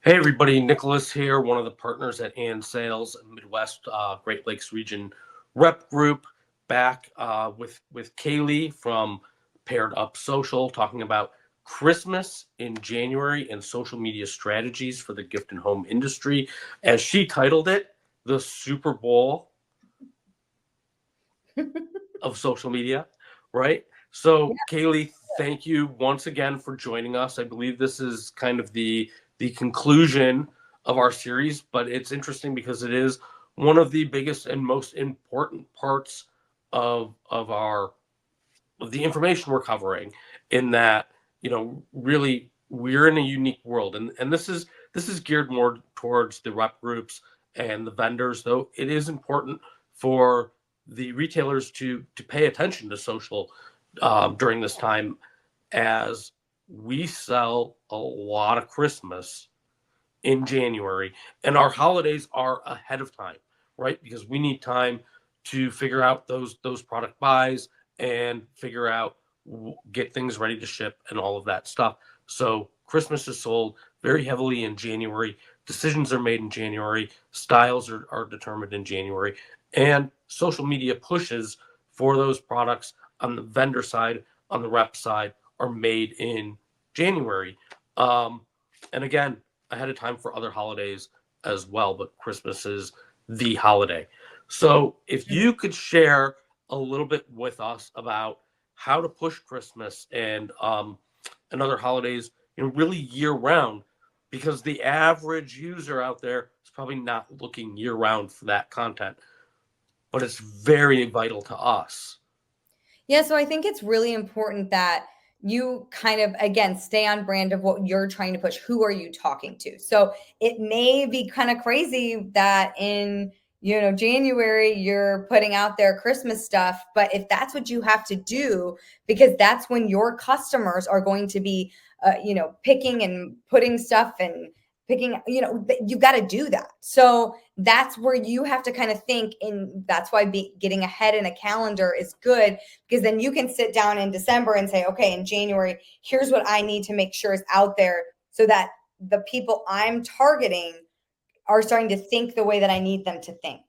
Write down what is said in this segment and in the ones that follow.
Hey everybody, Nicholas here, one of the partners at AND Sales Midwest Great Lakes Region Rep Group, back with Kaylee from Paired Up Social, talking about Christmas in January and social media strategies for the gift and home industry. As she titled it, the Super Bowl of social media, right? So Kaylee, thank you once again for joining us. I believe this is kind of the conclusion of our series, but it's interesting because it is one of the biggest and most important parts of our of the information we're covering, in that, really we're in a unique world, and this is geared more towards the rep groups and the vendors, though it is important for the retailers to pay attention to social during this time, as we sell a lot of Christmas in January, and our holidays are ahead of time, right? Because we need time to figure out those product buys and figure out, get things ready to ship and all of that stuff. So Christmas is sold very heavily in January. Decisions are made in January. Styles are determined in January, and social media pushes for those products on the vendor side, on the rep side, are made in January. And again, ahead of time for other holidays as well, but Christmas is the holiday. So if you could share a little bit with us about how to push Christmas and other holidays, really year round, because the average user out there is probably not looking year round for that content, but it's very vital to us. Yeah, so I think it's really important that you kind of, again, stay on brand of what you're trying to push. Who are you talking to? So it may be kind of crazy that in, January, you're putting out their Christmas stuff, but if that's what you have to do, because that's when your customers are going to be, picking and putting stuff and picking, you got to do that. So that's where you have to kind of think, and that's why getting ahead in a calendar is good, because then you can sit down in December and say, okay, in January, here's what I need to make sure is out there so that the people I'm targeting are starting to think the way that I need them to think.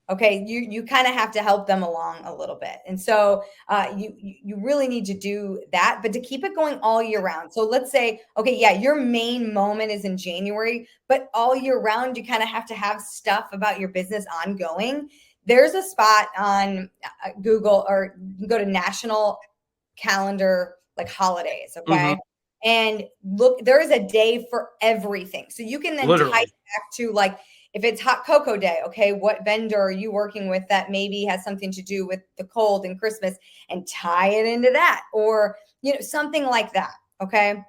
Okay, you kind of have to help them along a little bit, and so you really need to do that, but to keep it going all year round. So let's say, okay, yeah, your main moment is in January, but all year round you kind of have to have stuff about your business ongoing. There's a spot on Google, or you can go to National Calendar, like holidays, okay. Mm-hmm. And look, there is a day for everything, so you can then tie Literally. it back to, like, if it's hot cocoa day, okay, what vendor are you working with that maybe has something to do with the cold and Christmas, and tie it into that, or, something like that. Okay.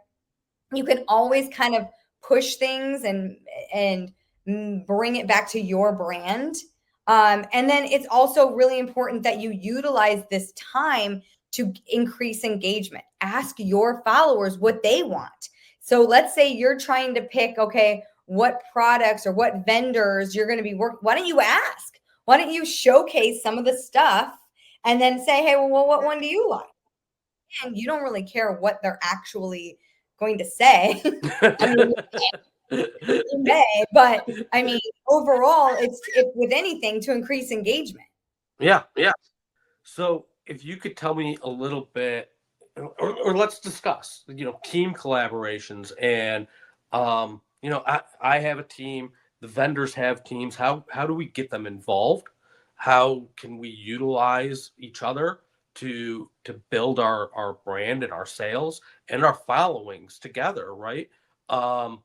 You can always kind of push things and bring it back to your brand. And then it's also really important that you utilize this time to increase engagement. Ask your followers what they want. So let's say you're trying to pick, okay, what products or what vendors you're going to be working. Why don't you ask? Why don't you showcase some of the stuff and then say, hey, well, what one do you like? And you don't really care what they're actually going to say. I mean, you may, but I mean, overall, it's with anything to increase engagement. Yeah, yeah. So if you could tell me a little bit, or let's discuss, team collaborations, and I have a team, the vendors have teams. How do we get them involved? How can we utilize each other to build our brand and our sales and our followings together, right? Um,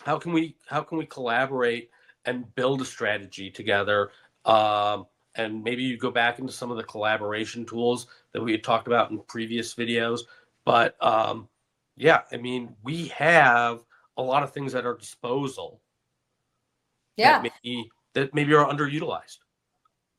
how can we collaborate and build a strategy together? And maybe you go back into some of the collaboration tools that we had talked about in previous videos. But yeah, I mean, we have a lot of things at our disposal that Yeah. maybe are underutilized.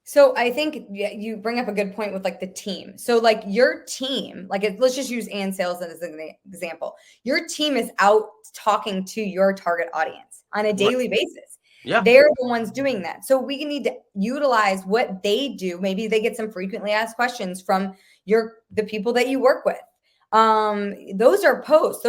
So I think, yeah, you bring up a good point with, like, the team. So, like, your team, like, let's just use AND Sales as an example. Your team is out talking to your target audience on a Right. daily basis. Yeah. They're the ones doing that. So we need to utilize what they do. Maybe they get some frequently asked questions from the people that you work with. Those are posts.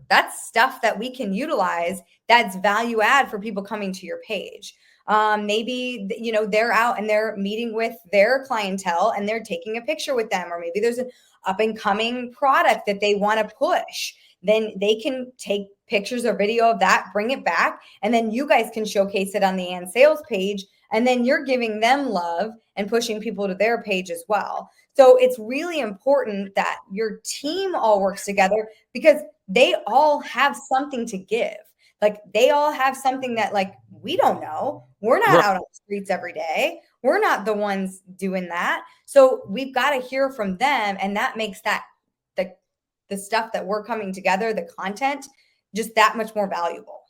That's stuff that we can utilize. That's value add for people coming to your page. Maybe, you know, they're out and they're meeting with their clientele and they're taking a picture with them, or maybe there's an up and coming product that they want to push. Then they can take pictures or video of that, bring it back, and then you guys can showcase it on the And Sales page. And then you're giving them love and pushing people to their page as well. So it's really important that your team all works together, because they all have something to give. Like, they all have something that, like, we don't know. We're not out on the streets every day. We're not the ones doing that. So we've got to hear from them. And that makes that the stuff that we're coming together, the content, just that much more valuable.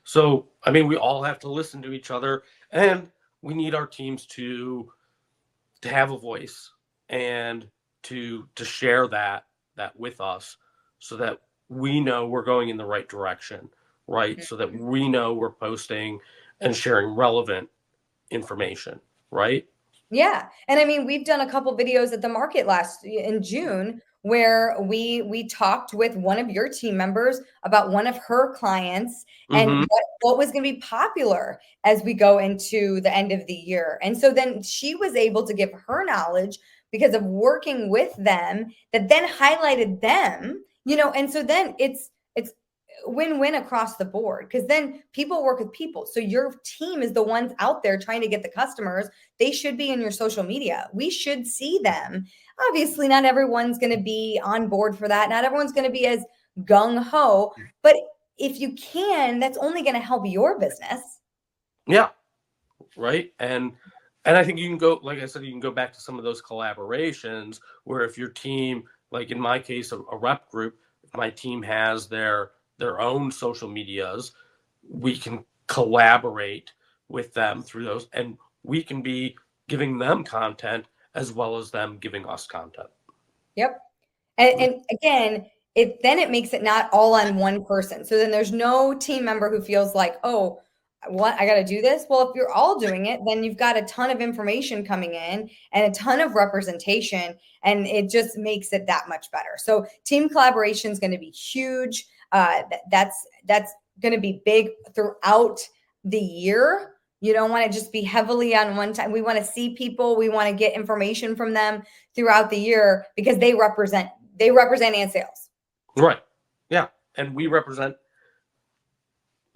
So, I mean, we all have to listen to each other, and we need our teams to have a voice and to share that with us, so that we know we're going in the right direction, right? Mm-hmm. So that we know we're posting and sharing relevant information, right? Yeah. And I mean, we've done a couple videos at the market in June where we talked with one of your team members about one of her clients and mm-hmm. what was going to be popular as we go into the end of the year. And so then she was able to give her knowledge because of working with them, that then highlighted them, you know, and so then it's win-win across the board, because then people work with people. So your team is the ones out there trying to get the customers. They should be in your social media. We should see them. Obviously, not everyone's going to be on board for that. Not everyone's going to be as gung-ho, but if you can, that's only going to help your business. Yeah. Right. And I think you can go, like I said, you can go back to some of those collaborations where if your team, like in my case, a rep group, if my team has their own social medias, we can collaborate with them through those, and we can be giving them content as well as them giving us content. Yep. And again, it makes it not all on one person. So then there's no team member who feels like, oh, what, I got to do this. Well, if you're all doing it, then you've got a ton of information coming in and a ton of representation, and it just makes it that much better. So team collaboration is going to be huge. That's going to be big throughout the year. You don't want to just be heavily on one time. We want to see people. We want to get information from them throughout the year, because they represent And Sales. Right. Yeah. And we represent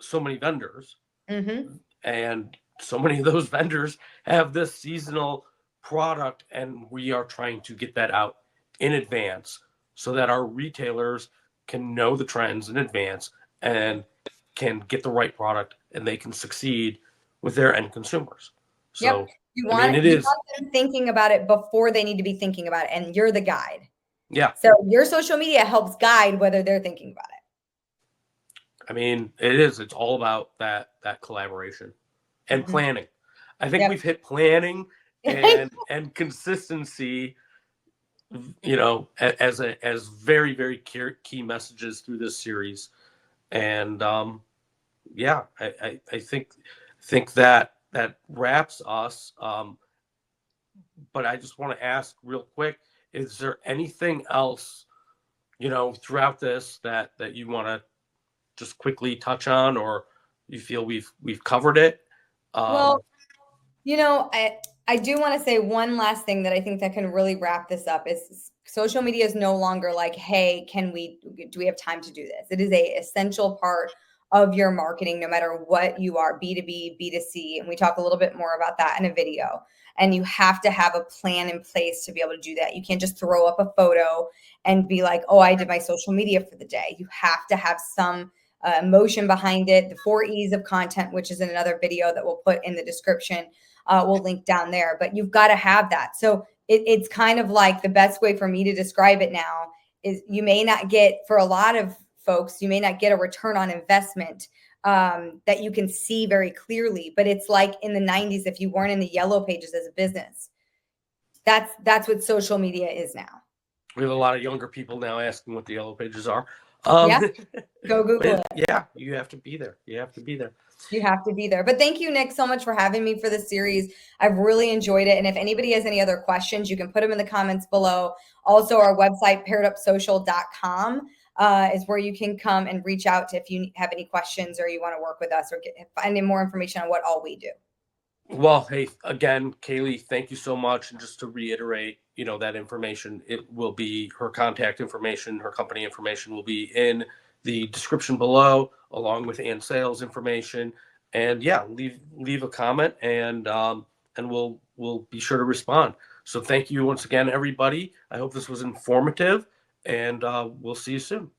so many vendors. Mm-hmm. And so many of those vendors have this seasonal product, and we are trying to get that out in advance so that our retailers can know the trends in advance and can get the right product, and they can succeed with their end consumers. So yep. You want them thinking about it before they need to be thinking about it, and you're the guide. Yeah. So your social media helps guide whether they're thinking about it. I mean, it's all about that collaboration and mm-hmm. planning. I think we've hit planning and consistency, you know, as very, very key messages through this series. And I think that wraps us. But I just want to ask real quick, is there anything else, you know, throughout this that you want to just quickly touch on, or you feel we've covered it? Well, you know, I do want to say one last thing that I think that can really wrap this up is social media is no longer like, hey, do we have time to do this? It is a essential part of your marketing, no matter what you are, B2B, B2C. And we talk a little bit more about that in a video. And you have to have a plan in place to be able to do that. You can't just throw up a photo and be like, oh, I did my social media for the day. You have to have some emotion behind it. The 4 E's of content, which is in another video that we'll put in the description, we'll link down there. But you've got to have that. So it's kind of like, the best way for me to describe it now is, you may not get, for a lot of folks, you may not get a return on investment that you can see very clearly. But it's like in the 90s, if you weren't in the yellow pages as a business. That's what social media is now. We have a lot of younger people now asking what the yellow pages are. Um, Yeah, go Google but it. yeah, you have to be there. You have to be there. You have to be there. But thank you, Nick, so much for having me for this series. I've really enjoyed it. And if anybody has any other questions, you can put them in the comments below. Also, our website, pairedupsocial.com, is where you can come and reach out to if you have any questions or you want to work with us or find any more information on what all we do. Well, hey, again, Kaylee, thank you so much. And just to reiterate, that information, it will be her contact information, her company information will be in the description below, along with Ann Sales information. And yeah, leave a comment, and we'll be sure to respond. So thank you once again, everybody. I hope this was informative, and we'll see you soon.